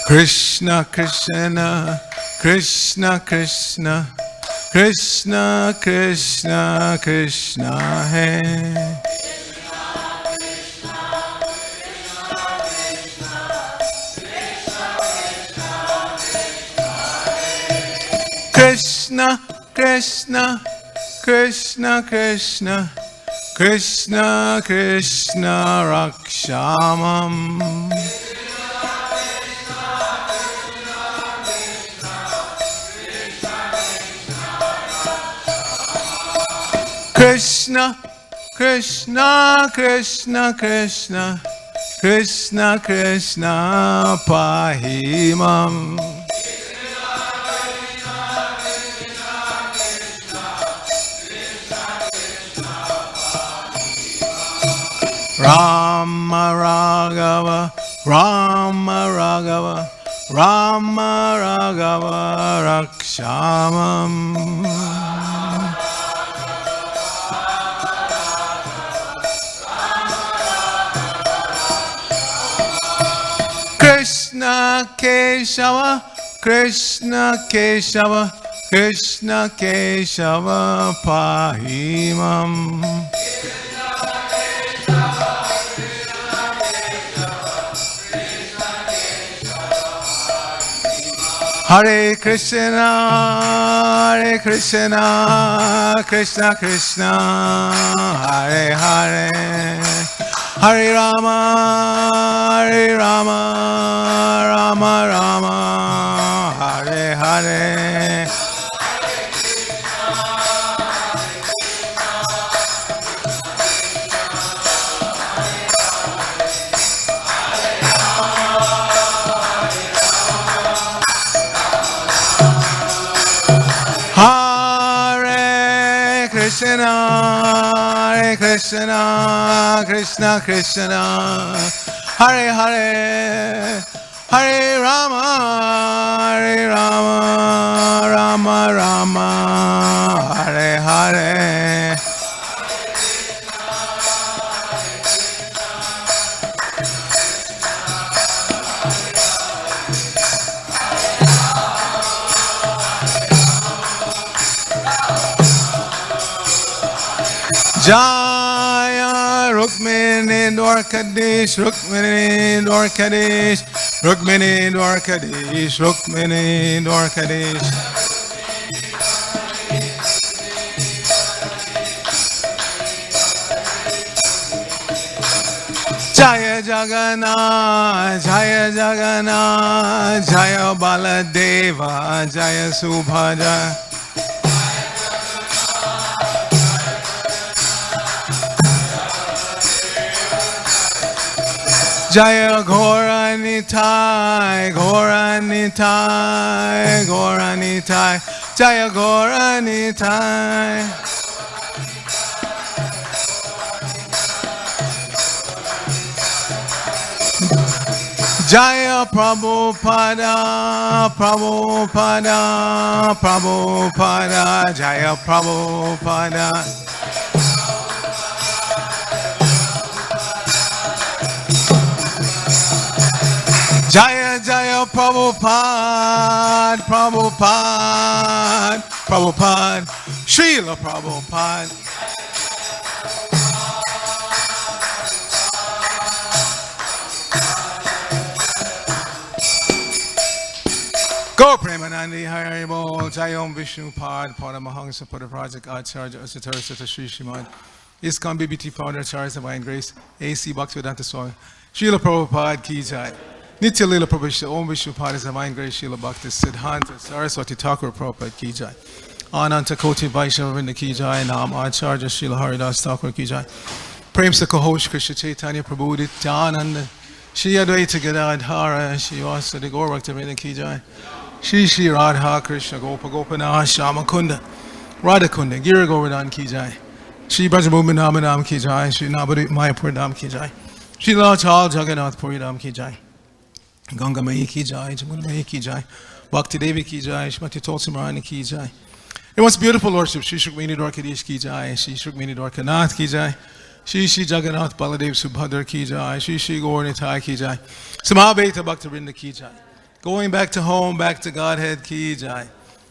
Krishna Krishna, Krishna Krishna, Krishna Krishna, Krishna hai. Krishna Krishna, Krishna Krishna, Krishna Krishna Rakshamam. Krishna Krishna, Krishna Krishna, Krishna Krishna Pahimam. Rama Raghava, Rama Raghava, Rama Raghava Rakshamam. Krishna Keshava, Krishna Keshava, Krishna Keshava Pahimam. Hare Krishna, Hare Krishna, Krishna Krishna, Hare Hare, Hare Rama, Hare Rama, Rama Rama, Hare Hare. Hare Krishna, Hare Krishna, Krishna Krishna, Hare Hare, Hare Rama, Hare Rama, Rama Rama, Hare Hare. Jaya Rukmini Dwarkadish, Rukmini Dwarkadish, Rukmini Dwarkadish, Rukmini Dwarkadish. Jaya Jagannath, Jaya Jagannath, Jaya Baladeva, Jaya Subhadra. Jaya Gauranitai, Gauranitai, Gauranitai, Jaya Gauranitai. Jaya Prabhupada, Prabhupada, Prabhupada, Jaya Prabhupada. Jaya Jaya Prabhupada, Prabhupada, Prabhupada, Srila Prabhupada. Go Premanandi Haribol, Jayom Vishnu Pad, Padamahansa Pada Project Acharya Asatara Sata Sri Shrimad, ISKCON BBT Founder Charles Divine Grace, AC Bhaktivedanta Swami, Srila Prabhupada Ki Jai. Nitya Lila Prabhu Om Vishnu Pad Divine Grace Srila Bhakti Siddhanta Saraswati Thakur Prabhupada Ki Jai. Ananta Koti Vaishnava Vrinda Ki Jai. Nam Acharya Srila Haridas Thakur Ki Jai. Prem Sakahosh Krishna Chaitanya Prabhu Nityananda Shri Advaita Gadadhara Shri Vasudeva Gaur Bhaktivinoda Ki Jai. Shri Shri Radha Krishna Gopa Gopanath Shama Kunda Radha Kunda Gira Govardhan Ki Jai. Shri Brajabhumi Namanam Ki Jai. Shri Navadvip Mayapur Dham Ki Jai. Shri Lachal Jagannath Puri Dham Ki Jai. Ganga Mai Ki Jai. Jamuna Mai Ki Jai. Bhakti Devi Ki Jai. Shrimati Tulsi Marani Ki Jai. It was beautiful worship. Shri Shrukmini Dwarkadish Ki Jai. Shri Shrukmini Dwarkanath Ki Jai. Shri Shri Jagannath Baladev Subhadra Ki Jai. Shri Shri Gaur Nitai Ki Jai. Samabeta Bhakta Vrinda Ki Jai. Going back to home, back to Godhead, Ki Jai.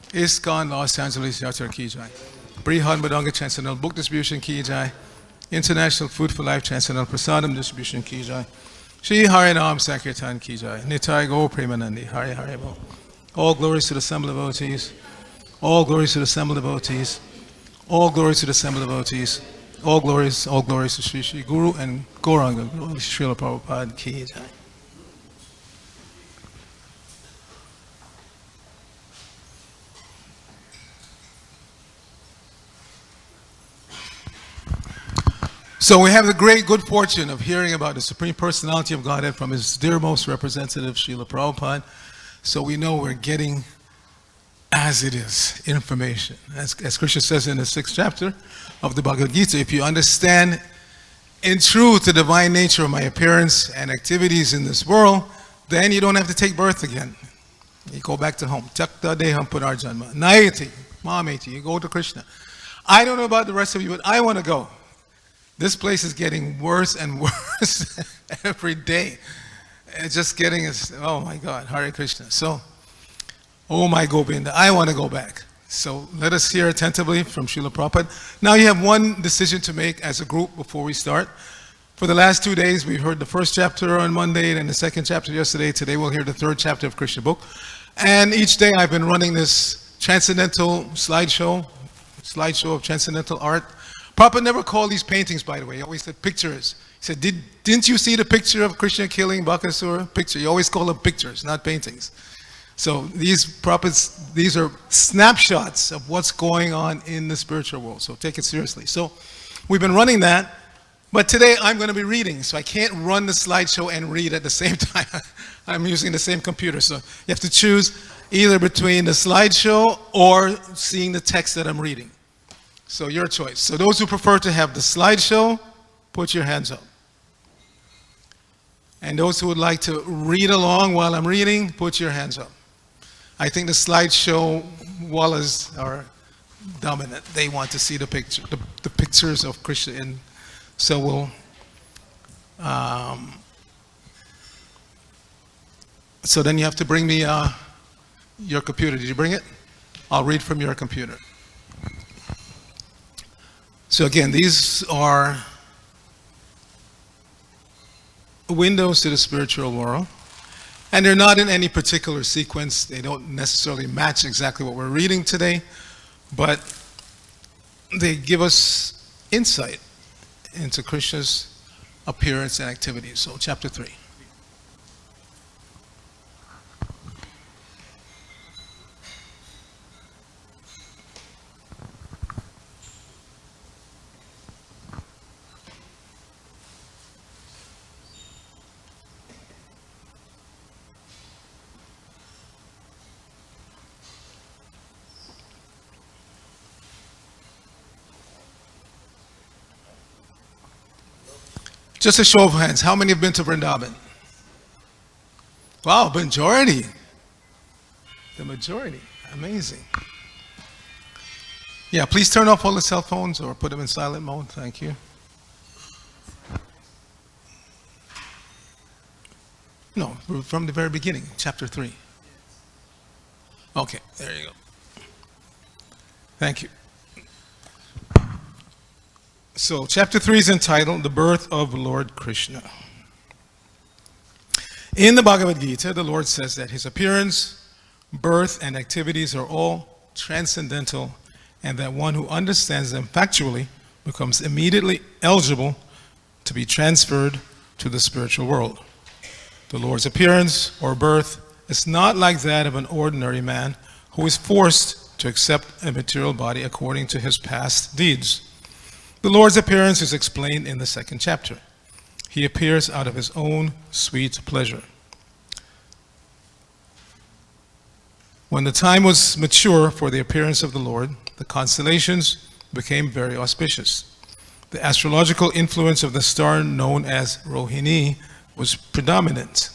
ISKCON, Los Angeles, Yatar, Ki Jai. Brihan Badanga Transcendental Book Distribution, Ki Jai. International Food for Life Transcendental Prasadam Distribution, Ki Jai. Shri Harinam Sankirtan, Ki Jai. Nitai Go Premanandi, Hari Hari Bo. All glories to the assembled devotees. All glories to the assembled devotees. All glories to the assembled devotees. All glories to Sri Sri Guru and Gauranga, Srila Prabhupada, Ki Jai. So we have the great good fortune of hearing about the Supreme Personality of Godhead from His dearmost representative, Srila Prabhupada. So we know we're getting, as it is, information. As Krishna says in the 6th chapter of the Bhagavad Gita, if you understand in truth the divine nature of my appearance and activities in this world, then you don't have to take birth again. You go back to home. Takta deham punar janma. Nayati, mameti. You go to Krishna. I don't know about the rest of you, but I want to go. This place is getting worse and worse every day. It's just getting, oh my God, Hare Krishna. So, oh my Govinda, I want to go back. So let us hear attentively from Srila Prabhupada. Now you have one decision to make as a group before we start. For the last 2 days, we've heard the 1st chapter on Monday and the 2nd chapter yesterday. Today we'll hear the 3rd chapter of Krishna book. And each day I've been running this transcendental slideshow of transcendental art. Prabhupada never called these paintings, by the way. He always said pictures. He said, didn't you see the picture of Krishna killing Bakasura? Picture. You always call them pictures, not paintings. So these are snapshots of what's going on in the spiritual world. So take it seriously. So we've been running that, but today I'm going to be reading. So I can't run the slideshow and read at the same time. I'm using the same computer. So you have to choose either between the slideshow or seeing the text that I'm reading. So your choice. So those who prefer to have the slideshow, put your hands up. And those who would like to read along while I'm reading, put your hands up. I think the slideshow wallahs are dominant. They want to see the pictures of Krishna. And so we'll, so then you have to bring me your computer. Did you bring it? I'll read from your computer. So again, these are windows to the spiritual world. And they're not in any particular sequence. They don't necessarily match exactly what we're reading today. But they give us insight into Krishna's appearance and activities. So chapter 3. Just a show of hands. How many have been to Vrindavan? Wow, majority. The majority. Amazing. Yeah, please turn off all the cell phones or put them in silent mode. Thank you. No, from the very beginning, chapter 3. Okay, there you go. Thank you. So, chapter 3 is entitled, The Birth of Lord Krishna. In the Bhagavad Gita, the Lord says that His appearance, birth, and activities are all transcendental, and that one who understands them factually becomes immediately eligible to be transferred to the spiritual world. The Lord's appearance or birth is not like that of an ordinary man who is forced to accept a material body according to his past deeds. The Lord's appearance is explained in the 2nd chapter. He appears out of His own sweet pleasure. When the time was mature for the appearance of the Lord, the constellations became very auspicious. The astrological influence of the star known as Rohini was predominant.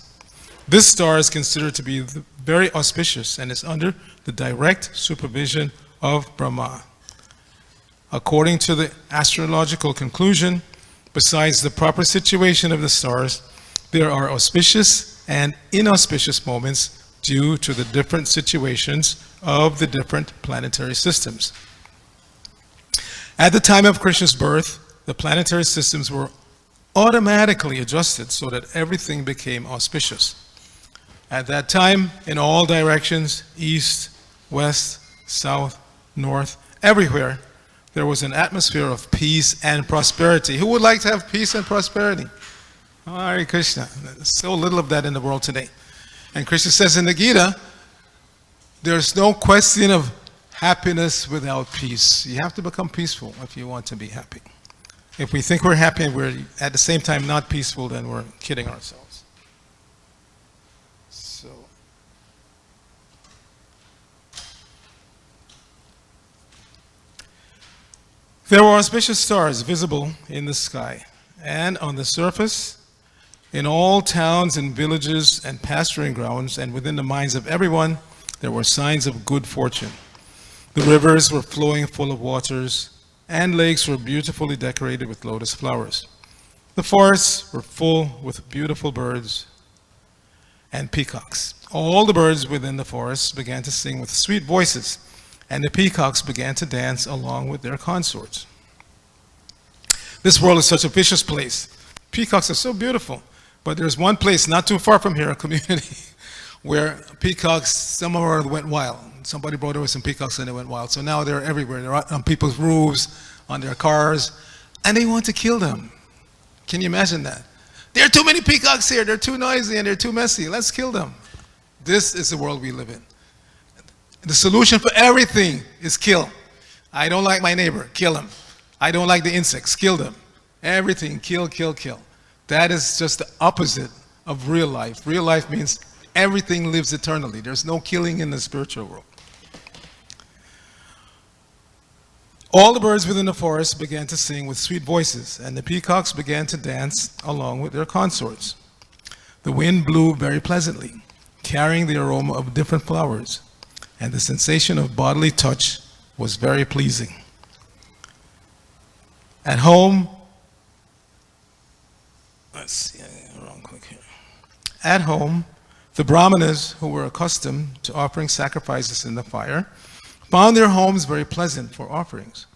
This star is considered to be very auspicious and is under the direct supervision of Brahma. According to the astrological conclusion, besides the proper situation of the stars, there are auspicious and inauspicious moments due to the different situations of the different planetary systems. At the time of Krishna's birth, the planetary systems were automatically adjusted so that everything became auspicious. At that time, in all directions, east, west, south, north, everywhere, there was an atmosphere of peace and prosperity. Who would like to have peace and prosperity? Hare Krishna. There's so little of that in the world today. And Krishna says in the Gita, there's no question of happiness without peace. You have to become peaceful if you want to be happy. If we think we're happy and we're at the same time not peaceful, then we're kidding ourselves. So, there were auspicious stars visible in the sky, and on the surface, in all towns and villages and pasturing grounds, and within the minds of everyone, there were signs of good fortune. The rivers were flowing full of waters, and lakes were beautifully decorated with lotus flowers. The forests were full with beautiful birds and peacocks. All the birds within the forests began to sing with sweet voices, and the peacocks began to dance along with their consorts. This world is such a vicious place. Peacocks are so beautiful, but there's one place not too far from here, a community, where peacocks, some of them went wild. Somebody brought over some peacocks and they went wild. So now they're everywhere. They're on people's roofs, on their cars, and they want to kill them. Can you imagine that? There are too many peacocks here. They're too noisy and they're too messy. Let's kill them. This is the world we live in. The solution for everything is kill. I don't like my neighbor. Kill him. I don't like the insects. Kill them. Everything. Kill, kill, kill. That is just the opposite of real life. Real life means everything lives eternally. There's no killing in the spiritual world. All the birds within the forest began to sing with sweet voices, and the peacocks began to dance along with their consorts. The wind blew very pleasantly, carrying the aroma of different flowers, and the sensation of bodily touch was very pleasing. At home, let's see, I got wrong click here. At home, the Brahmanas, who were accustomed to offering sacrifices in the fire, found their homes very pleasant for offerings.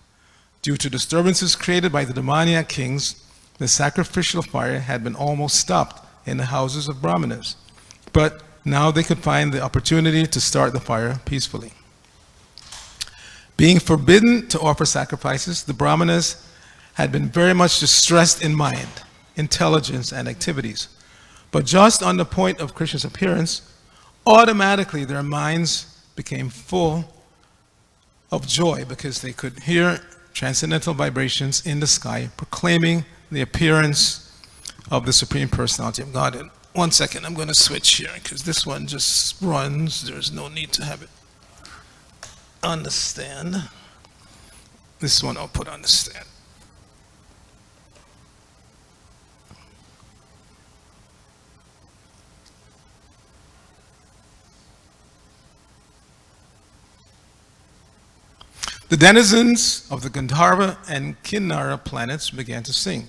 Due to disturbances created by the demoniac kings, the sacrificial fire had been almost stopped in the houses of Brahmanas. But now they could find the opportunity to start the fire peacefully. Being forbidden to offer sacrifices, the Brahmanas had been very much distressed in mind, intelligence, and activities. But just on the point of Krishna's appearance, automatically their minds became full of joy because they could hear transcendental vibrations in the sky proclaiming the appearance of the Supreme Personality of Godhead. 1 second, I'm going to switch here because this one just runs. There's no need to have it on the stand. This one I'll put on the stand. The denizens of the Gandharva and Kinnara planets began to sing,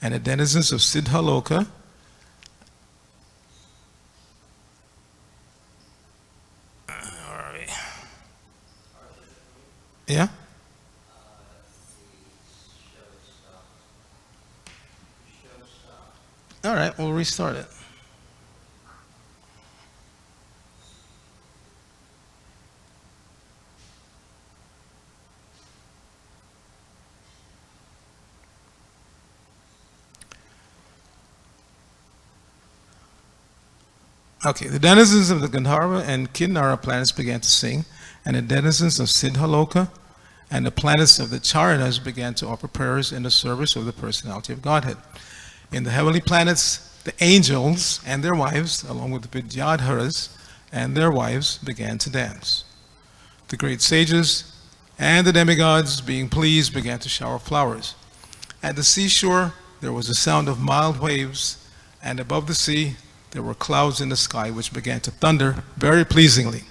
and the denizens of Siddhaloka yeah? All right, we'll restart it. Okay, the denizens of the Gandharva and Kinnara planets began to sing, and the denizens of Siddhaloka and the planets of the Charanas began to offer prayers in the service of the Personality of Godhead. In the heavenly planets, the angels and their wives, along with the Vidyadharas and their wives, began to dance. The great sages and the demigods, being pleased, began to shower flowers. At the seashore, there was a sound of mild waves, and above the sea, there were clouds in the sky which began to thunder very pleasingly.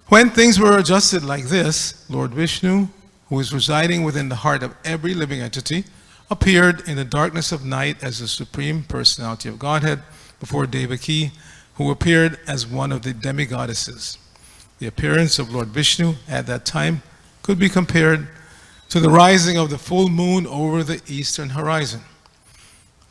When things were adjusted like this, Lord Vishnu, who is residing within the heart of every living entity, appeared in the darkness of night as the Supreme Personality of Godhead before Devaki, who appeared as one of the demigoddesses. The appearance of Lord Vishnu at that time could be compared to the rising of the full moon over the eastern horizon.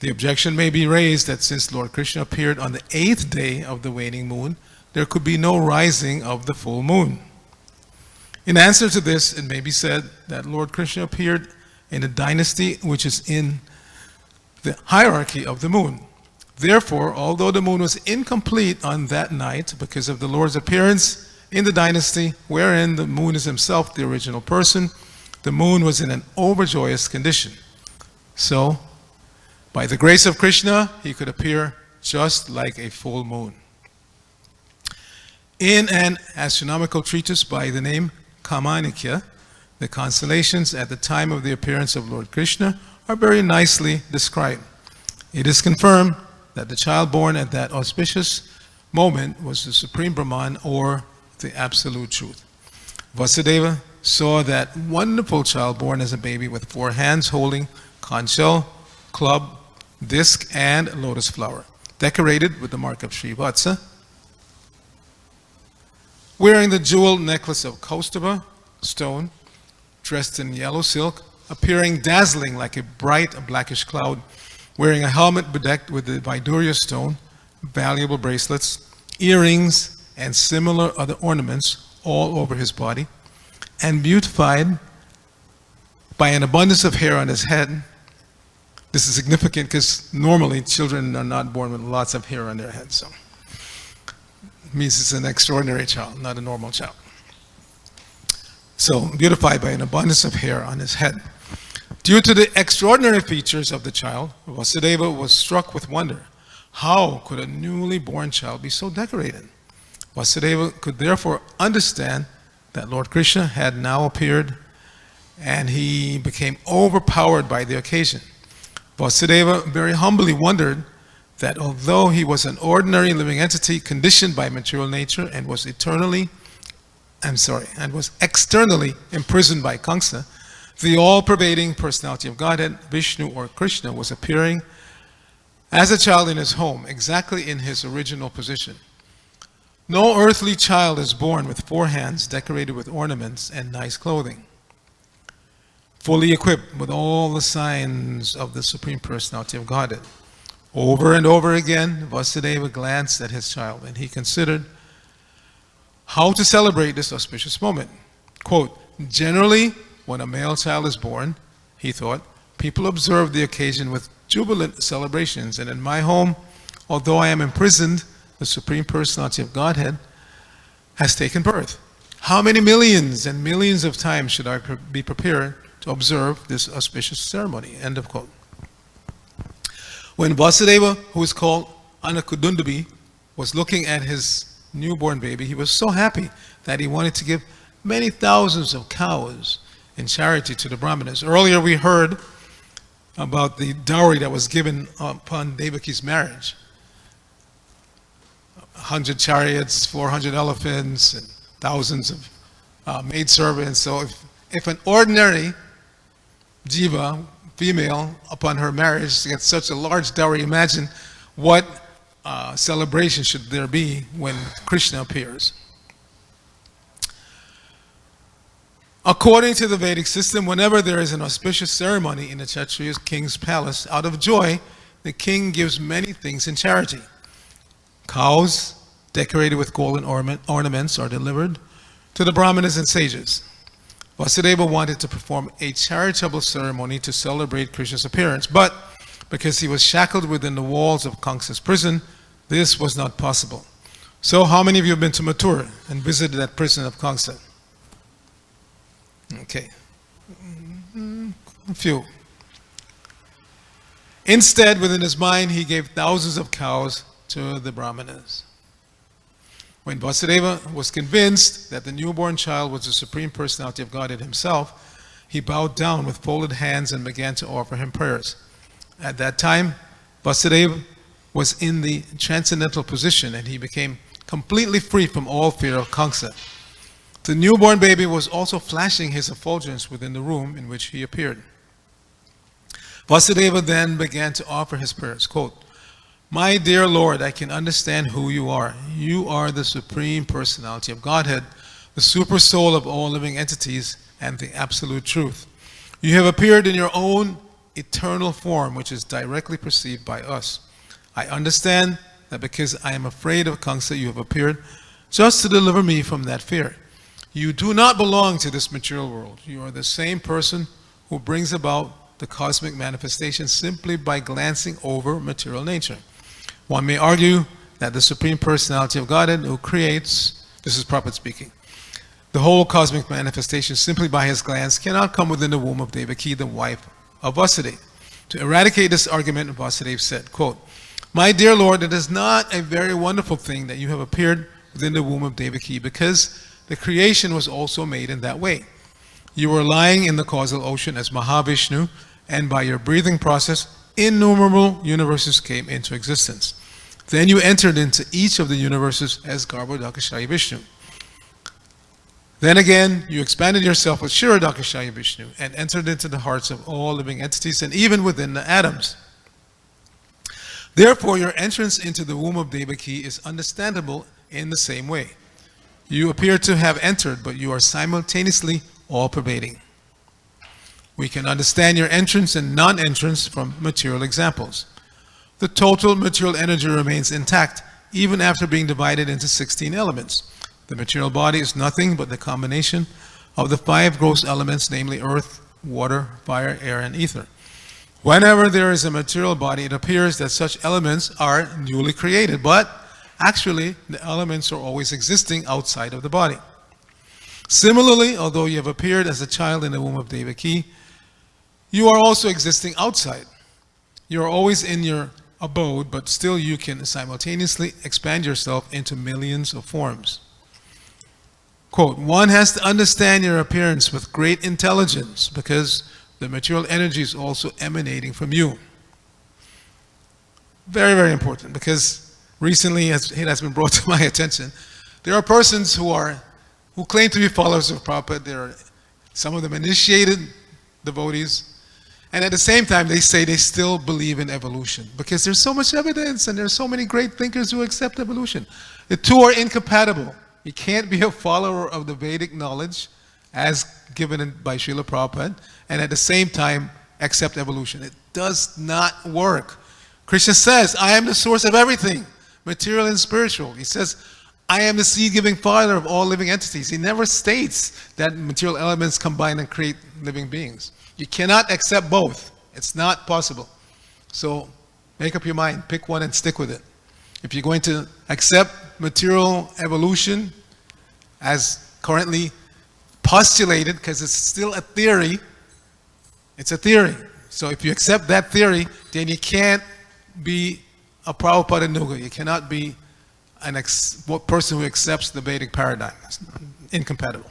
The objection may be raised that since Lord Krishna appeared on the 8th day of the waning moon, there could be no rising of the full moon. In answer to this, it may be said that Lord Krishna appeared in a dynasty which is in the hierarchy of the moon. Therefore, although the moon was incomplete on that night because of the Lord's appearance in the dynasty wherein the moon is himself the original person, the moon was in an overjoyous condition. So, by the grace of Krishna, he could appear just like a full moon. In an astronomical treatise by the name Kamanikya, the constellations at the time of the appearance of Lord Krishna are very nicely described. It is confirmed that the child born at that auspicious moment was the Supreme Brahman, or the Absolute Truth. Vasudeva saw that wonderful child born as a baby with 4 hands holding conch shell, club, disc, and lotus flower, decorated with the mark of Srivatsa, wearing the jeweled necklace of Kaustubha stone, dressed in yellow silk, appearing dazzling like a bright blackish cloud, wearing a helmet bedecked with the Vaidurya stone, valuable bracelets, earrings, and similar other ornaments all over his body, and beautified by an abundance of hair on his head. This is significant because normally children are not born with lots of hair on their head, so it means it's an extraordinary child, not a normal child. So, beautified by an abundance of hair on his head. Due to the extraordinary features of the child, Vasudeva was struck with wonder. How could a newly born child be so decorated? Vasudeva could therefore understand that Lord Krishna had now appeared, and he became overpowered by the occasion. Vasudeva very humbly wondered that although he was an ordinary living entity conditioned by material nature and was externally imprisoned by Krsna, the all-pervading personality of Godhead, Vishnu or Krishna, was appearing as a child in his home, exactly in his original position. No earthly child is born with 4 hands decorated with ornaments and nice clothing, fully equipped with all the signs of the Supreme Personality of Godhead. Over and over again, Vasudeva glanced at his child, and he considered how to celebrate this auspicious moment. Quote, generally, when a male child is born, he thought, people observe the occasion with jubilant celebrations, and in my home, although I am imprisoned, the Supreme Personality of Godhead has taken birth. How many millions and millions of times should I be prepared to observe this auspicious ceremony? End of quote. When Vasudeva, who is called Anakudundabi, was looking at his newborn baby, he was so happy that he wanted to give many thousands of cows in charity to the Brahmanas. Earlier we heard about the dowry that was given upon Devaki's marriage. 100 chariots, 400 elephants, and thousands of maidservants. So if an ordinary jiva, female, upon her marriage gets such a large dowry, imagine what celebration should there be when Krishna appears. According to the Vedic system, whenever there is an auspicious ceremony in a Kshatriya king's palace, out of joy, the king gives many things in charity. Cows decorated with golden ornaments are delivered to the Brahmanas and sages. Vasudeva wanted to perform a charitable ceremony to celebrate Krishna's appearance, but because he was shackled within the walls of Kangsa's prison, this was not possible. So how many of you have been to Mathura and visited that prison of Kangsa? Okay, a few. Instead, within his mind, he gave thousands of cows to the Brahmanas. When Vasudeva was convinced that the newborn child was the Supreme Personality of Godhead himself, he bowed down with folded hands and began to offer him prayers. At that time, Vasudeva was in the transcendental position, and he became completely free from all fear of Kangsa. The newborn baby was also flashing his effulgence within the room in which he appeared. Vasudeva then began to offer his prayers. Quote, My dear Lord, I can understand who you are. You are the Supreme Personality of Godhead, the super soul of all living entities, and the absolute truth. You have appeared in your own eternal form, which is directly perceived by us. I understand that because I am afraid of Kamsa, you have appeared just to deliver me from that fear. You do not belong to this material world. You are the same person who brings about the cosmic manifestation simply by glancing over material nature. One may argue that the Supreme Personality of Godhead who creates, this is Prabhupada speaking, the whole cosmic manifestation simply by his glance cannot come within the womb of Devaki, the wife of Vasudeva. To eradicate this argument, Vasudeva said, quote, my dear Lord, it is not a very wonderful thing that you have appeared within the womb of Devaki, because the creation was also made in that way. You were lying in the causal ocean as Mahavishnu, and by your breathing process, innumerable universes came into existence. Then you entered into each of the universes as Garbhodakashayi Vishnu. Then again, you expanded yourself with Shirodakashayi Vishnu and entered into the hearts of all living entities and even within the atoms. Therefore, your entrance into the womb of Devaki is understandable in the same way. You appear to have entered, but you are simultaneously all-pervading. We can understand your entrance and non-entrance from material examples. The total material energy remains intact even after being divided into 16 elements. The material body is nothing but the combination of the 5 gross elements, namely earth, water, fire, air, and ether. Whenever there is a material body, it appears that such elements are newly created, but actually the elements are always existing outside of the body. Similarly, although you have appeared as a child in the womb of Devaki, you are also existing outside. You are always in your abode, but still you can simultaneously expand yourself into millions of forms. Quote, one has to understand your appearance with great intelligence because the material energy is also emanating from you. Very, very important, because recently it has been brought to my attention, there are persons who claim to be followers of Prabhupada. There are some of them initiated devotees, and at the same time they say they still believe in evolution because there's so much evidence and there's so many great thinkers who accept evolution. The two are incompatible. You can't be a follower of the Vedic knowledge as given by Srila Prabhupada and at the same time accept evolution. It does not work. Krishna says, I am the source of everything, material and spiritual. He says, I am the seed-giving father of all living entities. He never states that material elements combine and create living beings. You cannot accept both. It's not possible. So make up your mind. Pick one and stick with it. If you're going to accept material evolution as currently postulated, because it's still a theory, it's a theory. So if you accept that theory, then you can't be a Prabhupada Nuga. You cannot be a person who accepts the Vedic paradigm. It's incompatible.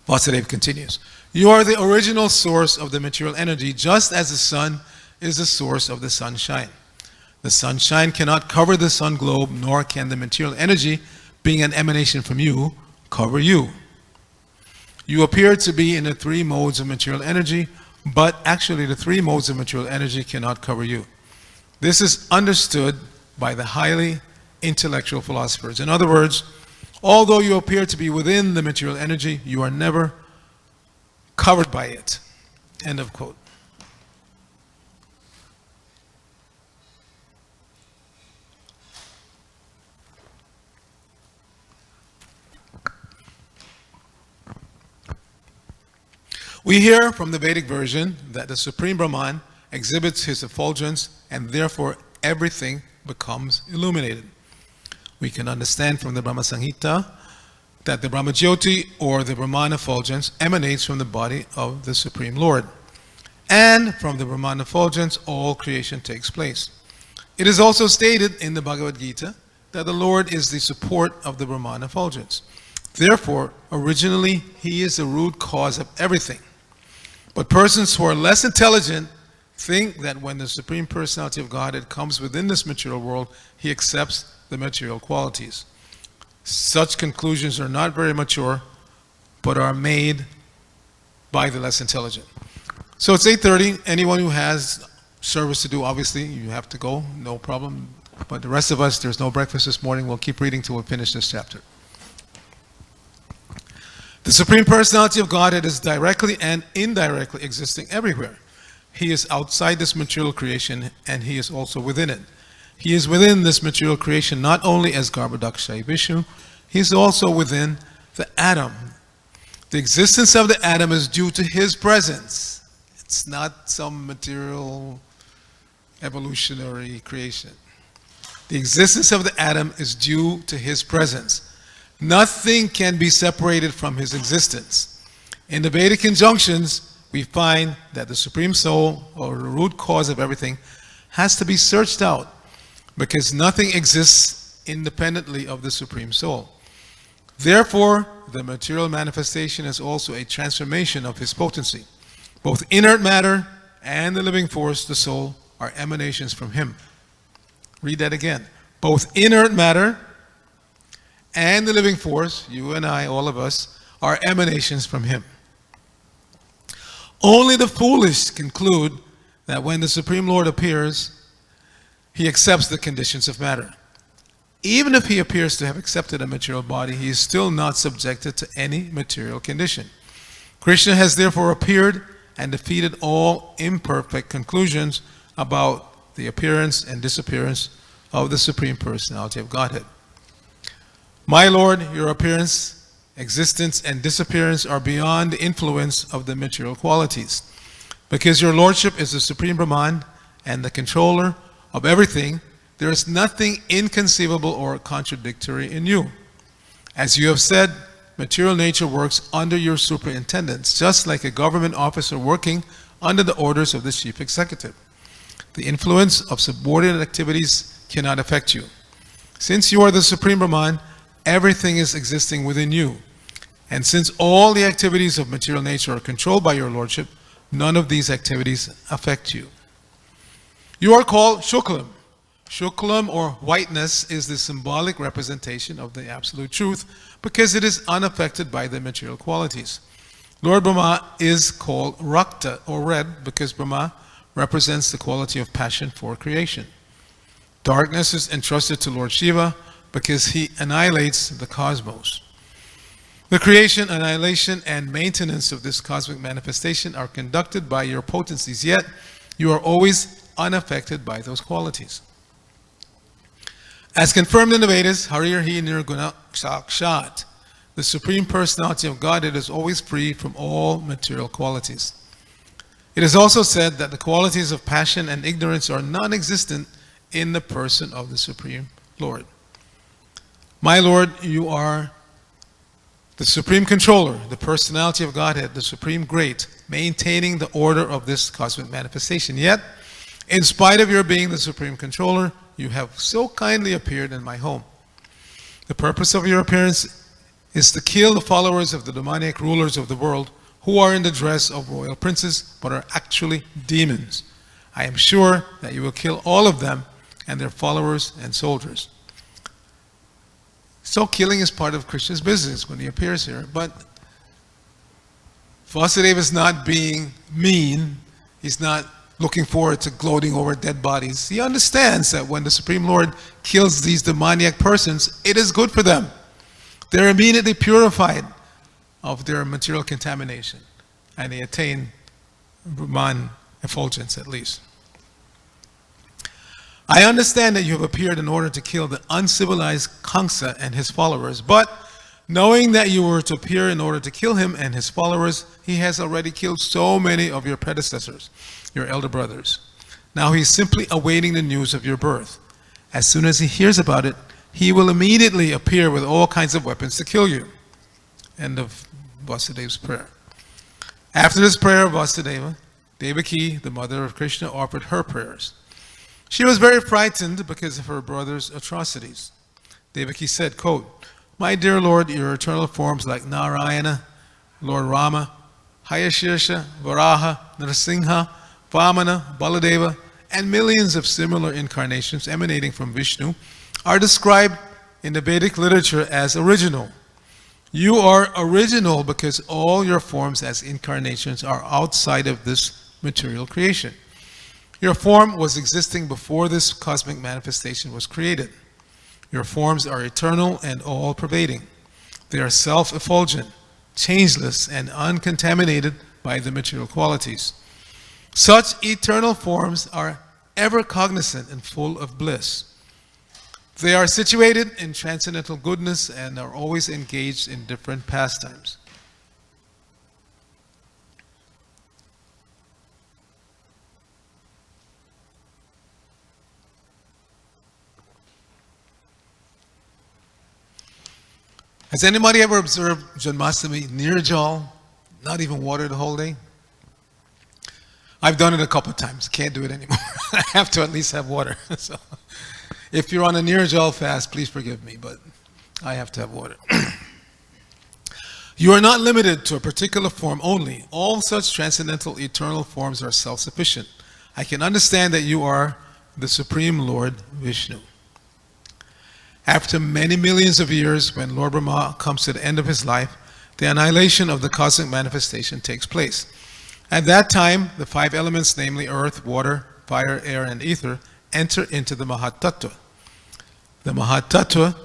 Vasudeva continues. You are the original source of the material energy, just as the sun is the source of the sunshine. The sunshine cannot cover the sun globe, nor can the material energy, being an emanation from you, cover you. You appear to be in the 3 modes of material energy, but actually the 3 modes of material energy cannot cover you. This is understood by the highly intellectual philosophers. In other words, although you appear to be within the material energy, you are never covered by it. End of quote. We hear from the Vedic version that the Supreme Brahman exhibits his effulgence and therefore everything becomes illuminated. We can understand from the Brahma Samhita that the Brahma Jyoti or the Brahman effulgence emanates from the body of the Supreme Lord. And from the Brahman effulgence all creation takes place. It is also stated in the Bhagavad Gita that the Lord is the support of the Brahman effulgence. Therefore, originally he is the root cause of everything. But persons who are less intelligent think that when the Supreme Personality of Godhead comes within this material world, he accepts the material qualities. Such conclusions are not very mature, but are made by the less intelligent. So it's 8:30. Anyone who has service to do, obviously. You have to go, no problem. But the rest of us, there's no breakfast this morning. We'll keep reading till we finish this chapter. The Supreme Personality of Godhead is directly and indirectly existing everywhere. He is outside this material creation, and he is also within it. He is within this material creation not only as Garbhodakshayi Vishnu, he is also within the atom. The existence of the atom is due to his presence. It's not some material evolutionary creation. The existence of the atom is due to his presence. Nothing can be separated from his existence. In the Vedic injunctions, we find that the Supreme Soul, or the root cause of everything, has to be searched out because nothing exists independently of the Supreme Soul. Therefore, the material manifestation is also a transformation of his potency. Both inert matter and the living force, the soul, are emanations from him. Read that again. Both inert matter and the living force, you and I, all of us, are emanations from him. Only the foolish conclude that when the Supreme Lord appears, he accepts the conditions of matter. Even if he appears to have accepted a material body, he is still not subjected to any material condition. Krishna has therefore appeared and defeated all imperfect conclusions about the appearance and disappearance of the Supreme Personality of Godhead. My Lord, your appearance, existence, and disappearance are beyond the influence of the material qualities. Because your Lordship is the Supreme Brahman and the controller of everything, there is nothing inconceivable or contradictory in you. As you have said, material nature works under your superintendence, just like a government officer working under the orders of the chief executive. The influence of subordinate activities cannot affect you. Since you are the Supreme Brahman, everything is existing within you. And since all the activities of material nature are controlled by your Lordship, none of these activities affect you. You are called Shuklam. Shuklam, or whiteness, is the symbolic representation of the absolute truth because it is unaffected by the material qualities. Lord Brahma is called Rakta, or red, because Brahma represents the quality of passion for creation. Darkness is entrusted to Lord Shiva because he annihilates the cosmos. The creation, annihilation, and maintenance of this cosmic manifestation are conducted by your potencies, yet you are always unaffected by those qualities. As confirmed in the Vedas, Harirhi Nirguna Sakshat, the Supreme Personality of Godhead is always free from all material qualities. It is also said that the qualities of passion and ignorance are non-existent in the person of the Supreme Lord. My Lord, you are the Supreme Controller, the Personality of Godhead, the Supreme Great, maintaining the order of this cosmic manifestation. Yet, in spite of your being the Supreme Controller, you have so kindly appeared in my home. The purpose of your appearance is to kill the followers of the demoniac rulers of the world who are in the dress of royal princes but are actually demons. I am sure that you will kill all of them and their followers and soldiers. So killing is part of Krishna's business when he appears here. But Vasudeva is not being mean. He's not looking forward to gloating over dead bodies. He understands that when the Supreme Lord kills these demoniac persons, it is good for them. They're immediately purified of their material contamination, and they attain Brahman effulgence at least. I understand that you have appeared in order to kill the uncivilized Kamsa and his followers, but knowing that you were to appear in order to kill him and his followers, he has already killed so many of your predecessors, your elder brothers. Now he is simply awaiting the news of your birth. As soon as he hears about it, he will immediately appear with all kinds of weapons to kill you. End of Vasudeva's prayer. After this prayer of Vasudeva, Devaki, the mother of Krishna, offered her prayers. She was very frightened because of her brother's atrocities. Devaki said, quote, "My dear Lord, your eternal forms like Narayana, Lord Rama, Hayashirsha, Varaha, Nrsimha, Vamana, Baladeva, and millions of similar incarnations emanating from Vishnu are described in the Vedic literature as original. You are original because all your forms as incarnations are outside of this material creation. Your form was existing before this cosmic manifestation was created. Your forms are eternal and all-pervading. They are self-effulgent, changeless, and uncontaminated by the material qualities. Such eternal forms are ever cognizant and full of bliss. They are situated in transcendental goodness and are always engaged in different pastimes. Has anybody ever observed Janmastami Nirjal? Not even water the whole day? I've done it a couple of times. Can't do it anymore. I have to at least have water. So, if you're on a Nirjal fast, please forgive me, but I have to have water. You are not limited to a particular form only. All such transcendental eternal forms are self-sufficient. I can understand that you are the Supreme Lord Vishnu. After many millions of years, when Lord Brahma comes to the end of his life, the annihilation of the cosmic manifestation takes place. At that time, the five elements, namely earth, water, fire, air, and ether, enter into the Mahatattva. The Mahatattva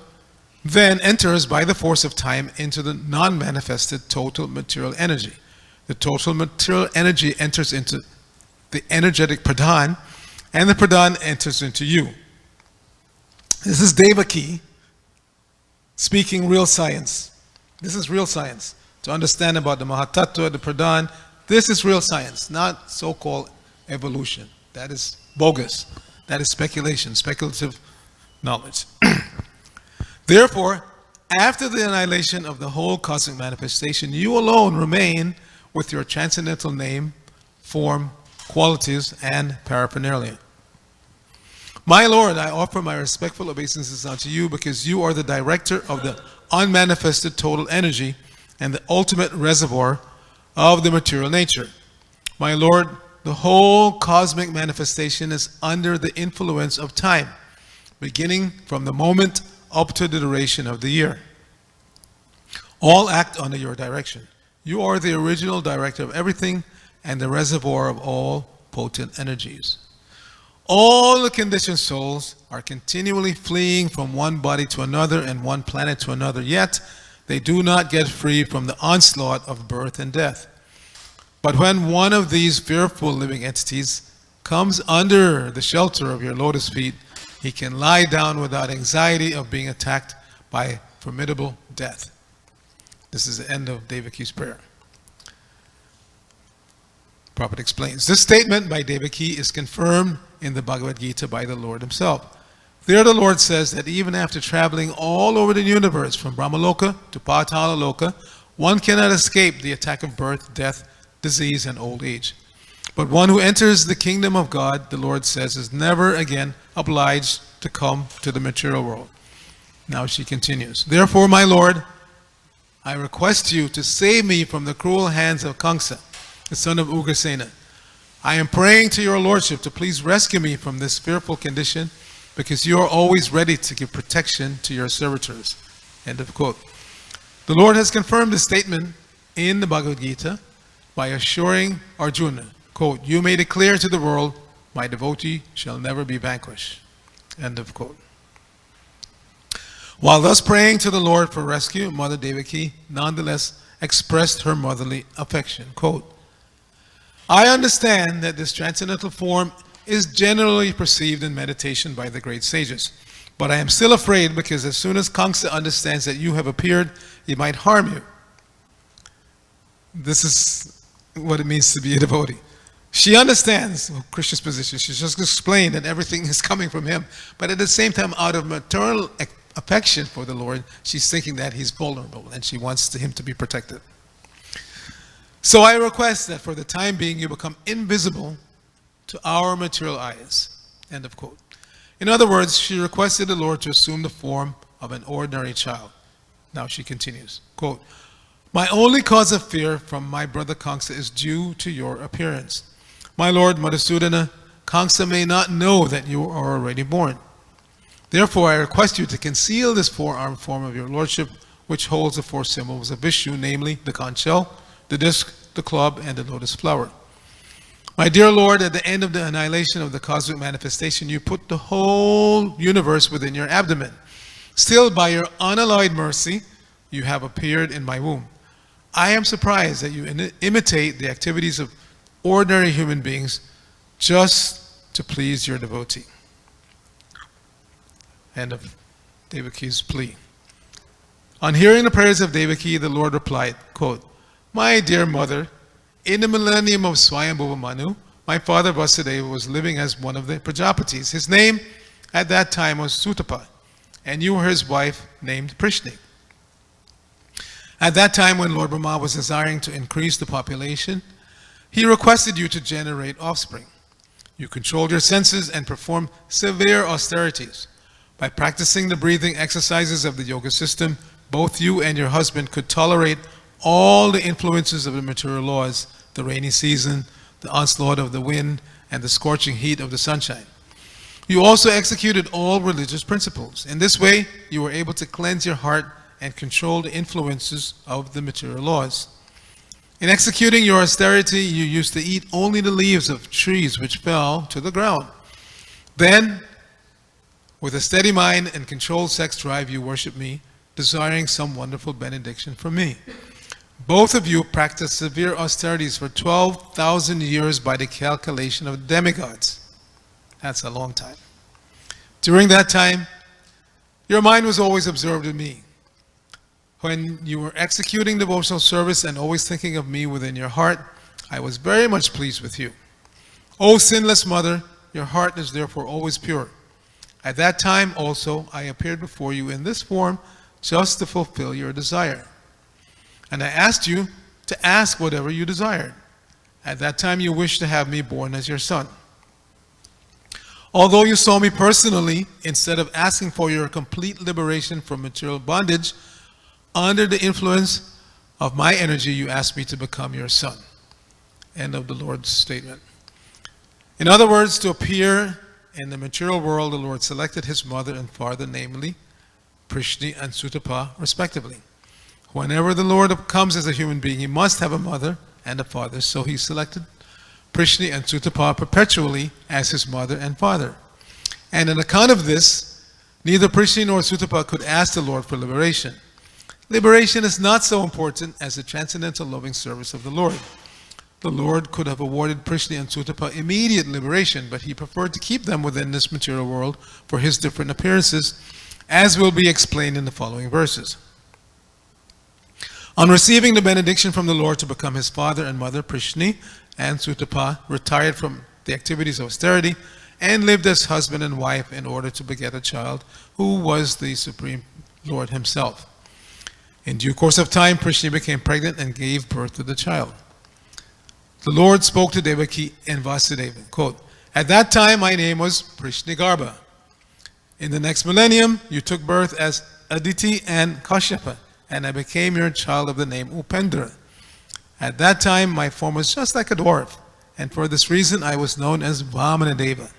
then enters by the force of time into the non-manifested total material energy. The total material energy enters into the energetic Pradhan, and the Pradhan enters into you. This is Devaki speaking real science. This is real science. To understand about the Mahatattva, the Pradhan, this is real science, not so-called evolution. That is bogus. That is speculation, speculative knowledge. Therefore, after the annihilation of the whole cosmic manifestation, you alone remain with your transcendental name, form, qualities, and paraphernalia. My Lord, I offer my respectful obeisances unto you because you are the director of the unmanifested total energy and the ultimate reservoir of the material nature. My Lord, the whole cosmic manifestation is under the influence of time, beginning from the moment up to the duration of the year. All act under your direction. You are the original director of everything and the reservoir of all potent energies. All the conditioned souls are continually fleeing from one body to another and one planet to another, yet they do not get free from the onslaught of birth and death. But when one of these fearful living entities comes under the shelter of your lotus feet, he can lie down without anxiety of being attacked by formidable death. This is the end of Devaki's prayer. Prabhupada explains. This statement by Devaki is confirmed in the Bhagavad Gita by the Lord himself. There the Lord says that even after traveling all over the universe from Brahmaloka to Patala Loka, one cannot escape the attack of birth, death, disease, and old age. But one who enters the kingdom of God, the Lord says, is never again obliged to come to the material world. Now she continues. Therefore, my Lord, I request you to save me from the cruel hands of Kamsa, the son of Ugrasena. I am praying to your lordship to please rescue me from this fearful condition, because you are always ready to give protection to your servitors. End of quote. The Lord has confirmed this statement in the Bhagavad Gita by assuring Arjuna, quote, you made it clear to the world, my devotee shall never be vanquished. End of quote. While thus praying to the Lord for rescue, Mother Devaki nonetheless expressed her motherly affection. Quote, I understand that this transcendental form is generally perceived in meditation by the great sages, but I am still afraid because as soon as Kamsa understands that you have appeared, he might harm you. This is what it means to be a devotee. She understands Krishna's position. She's just explained that everything is coming from him, but at the same time, out of maternal affection for the Lord, she's thinking that he's vulnerable and she wants him to be protected. So I request that for the time being you become invisible to our material eyes. End of quote. In other words, she requested the Lord to assume the form of an ordinary child. Now she continues, quote, my only cause of fear from my brother Kamsa is due to your appearance. My Lord Madhusudana, Kamsa may not know that you are already born. Therefore I request you to conceal this four-armed form of your lordship, which holds the four symbols of Vishnu, namely the conch shell, the disc, the club, and the lotus flower. My dear Lord, at the end of the annihilation of the cosmic manifestation, you put the whole universe within your abdomen. Still, by your unalloyed mercy, you have appeared in my womb. I am surprised that you imitate the activities of ordinary human beings just to please your devotee. End of Devaki's plea. On hearing the prayers of Devaki, the Lord replied, quote, My dear mother, in the millennium of Swayambhuva Manu, my father Vasudeva was living as one of the Prajapatis. His name at that time was Sutapa, and you were his wife named Prishni. At that time when Lord Brahma was desiring to increase the population, he requested you to generate offspring. You controlled your senses and performed severe austerities. By practicing the breathing exercises of the yoga system, both you and your husband could tolerate all the influences of the material laws, the rainy season, the onslaught of the wind, and the scorching heat of the sunshine. You also executed all religious principles. In this way, you were able to cleanse your heart and control the influences of the material laws. In executing your austerity, you used to eat only the leaves of trees which fell to the ground. Then, with a steady mind and controlled sex drive, you worship me, desiring some wonderful benediction from me. Both of you practiced severe austerities for 12,000 years by the calculation of demigods. That's a long time. During that time, your mind was always absorbed in me. When you were executing devotional service and always thinking of me within your heart, I was very much pleased with you. O sinless mother, your heart is therefore always pure. At that time also I appeared before you in this form just to fulfill your desire. And I asked you to ask whatever you desired. At that time you wished to have me born as your son. Although you saw me personally, instead of asking for your complete liberation from material bondage, under the influence of my energy, you asked me to become your son. End of the Lord's statement. In other words, to appear in the material world, the Lord selected his mother and father, namely Prishni and Sutapa, respectively. Whenever the Lord comes as a human being, he must have a mother and a father, so he selected Prishni and Sutapa perpetually as his mother and father. And on account of this, neither Prishni nor Sutapa could ask the Lord for liberation. Liberation is not so important as the transcendental loving service of the Lord. The Lord could have awarded Prishni and Sutapa immediate liberation, but he preferred to keep them within this material world for his different appearances, as will be explained in the following verses. On receiving the benediction from the Lord to become his father and mother, Prishni and Sutapa retired from the activities of austerity and lived as husband and wife in order to beget a child who was the Supreme Lord himself. In due course of time, Prishni became pregnant and gave birth to the child. The Lord spoke to Devaki and Vasudeva, quote, At that time my name was Prishnigarbha. In the next millennium, you took birth as Aditi and Kashyapa, and I became your child of the name Upendra. At that time, my form was just like a dwarf, and for this reason I was known as Vamanadeva.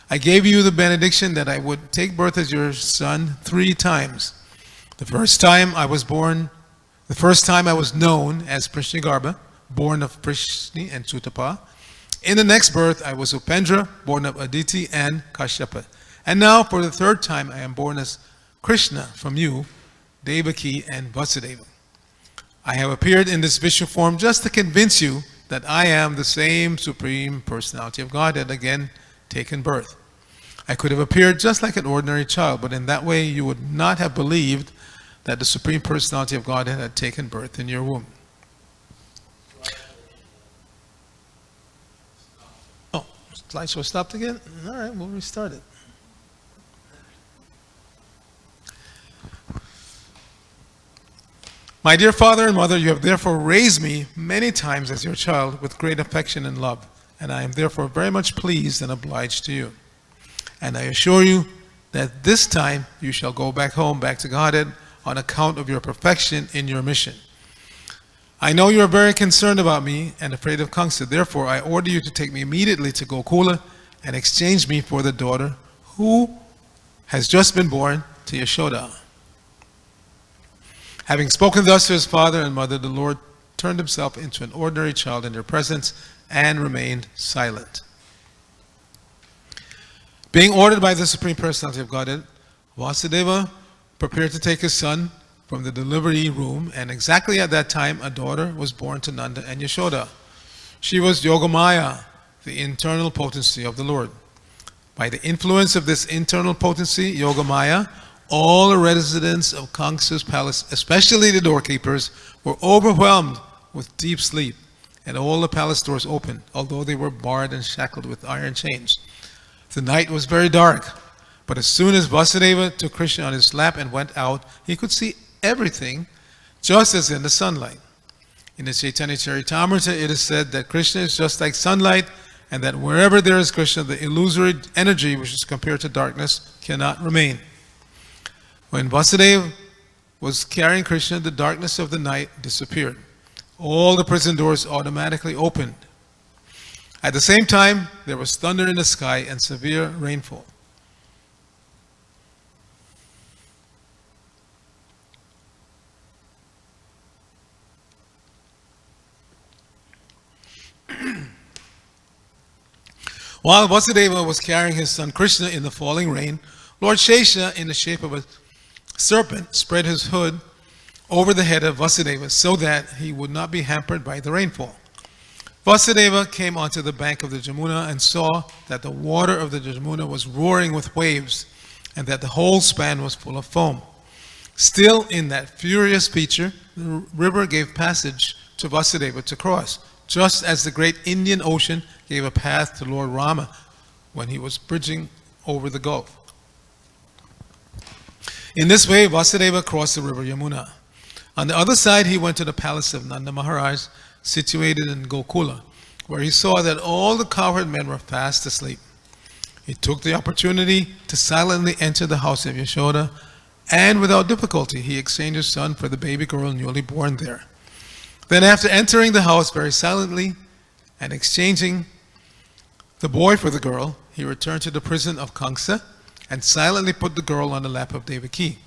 I gave you the benediction that I would take birth as your son 3 times. The first time I was known as Prishnigarbha, born of Prishni and Sutapa. In the next birth, I was Upendra, born of Aditi and Kashyapa. And now, for the 3rd time, I am born as Krsna from you, Devaki and Vasudeva. I have appeared in this Vishnu form just to convince you that I am the same Supreme Personality of God that again taken birth. I could have appeared just like an ordinary child, but in that way you would not have believed that the Supreme Personality of God had taken birth in your womb. Oh, slideshow stopped again? All right, we'll restart it. My dear father and mother, you have therefore raised me many times as your child with great affection and love, and I am therefore very much pleased and obliged to you. And I assure you that this time you shall go back home, back to Godhead, on account of your perfection in your mission. I know you are very concerned about me and afraid of Kamsa. Therefore, I order you to take me immediately to Gokula and exchange me for the daughter who has just been born to Yashoda. Having spoken thus to his father and mother, the Lord turned himself into an ordinary child in their presence and remained silent. Being ordered by the Supreme Personality of Godhead, Vasudeva prepared to take his son from the delivery room, and exactly at that time a daughter was born to Nanda and Yashoda. She was Yogamaya, the internal potency of the Lord. By the influence of this internal potency, Yogamaya, all the residents of Kamsa's palace, especially the doorkeepers, were overwhelmed with deep sleep, and all the palace doors opened, although they were barred and shackled with iron chains. The night was very dark, but as soon as Vasudeva took Krishna on his lap and went out, he could see everything just as in the sunlight. In the Chaitanya Charitamrita, it is said that Krishna is just like sunlight, and that wherever there is Krishna, the illusory energy, which is compared to darkness, cannot remain. When Vasudeva was carrying Krishna, the darkness of the night disappeared. All the prison doors automatically opened. At the same time, there was thunder in the sky and severe rainfall. While Vasudeva was carrying his son Krishna in the falling rain, Lord Shesha, in the shape of a serpent, spread his hood over the head of Vasudeva so that he would not be hampered by the rainfall. Vasudeva came onto the bank of the Yamuna and saw that the water of the Yamuna was roaring with waves and that the whole span was full of foam. Still in that furious feature, the river gave passage to Vasudeva to cross, just as the great Indian Ocean gave a path to Lord Rama when he was bridging over the gulf. In this way, Vasudeva crossed the river Yamuna. On the other side, he went to the palace of Nanda Maharaj, situated in Gokula, where he saw that all the cowherd men were fast asleep. He took the opportunity to silently enter the house of Yashoda, and without difficulty, he exchanged his son for the baby girl newly born there. Then, after entering the house very silently and exchanging the boy for the girl, he returned to the prison of Kamsa and silently put the girl on the lap of Devaki.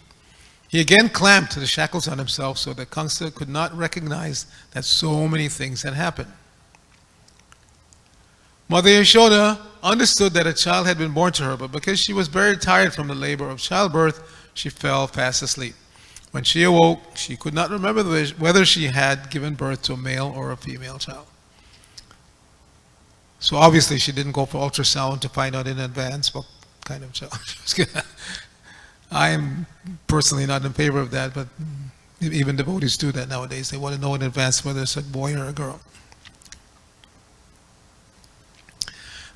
He again clamped the shackles on himself so that Kamsa could not recognize that so many things had happened. Mother Yashoda understood that a child had been born to her, but because she was very tired from the labor of childbirth, she fell fast asleep. When she awoke, she could not remember whether she had given birth to a male or a female child. So obviously she didn't go for ultrasound to find out in advance what kind of child she was going to. I am personally not in favor of that, but even devotees do that nowadays. They want to know in advance whether it's a boy or a girl.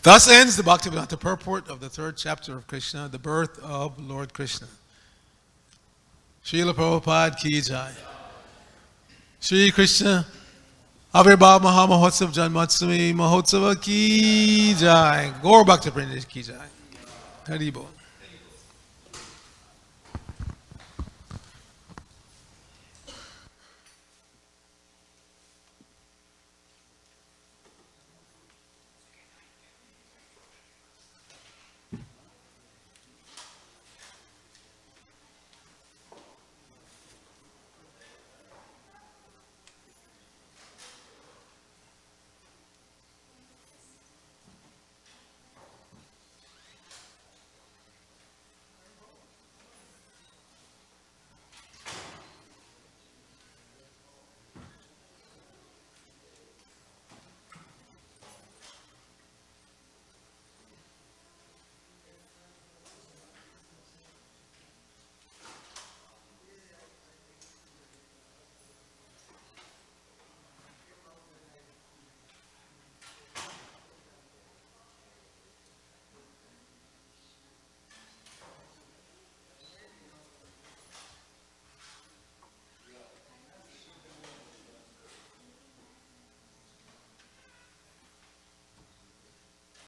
Thus ends the Bhaktivedanta purport of the 3rd chapter of Krishna, the birth of Lord Krishna. Srila Prabhupada ki jai. Shri Krishna Avirbhav Mahamahotsav Janmastami Mahotsava ki jai. Gaur Bhakta Vrinda ki jai. Hari Bol.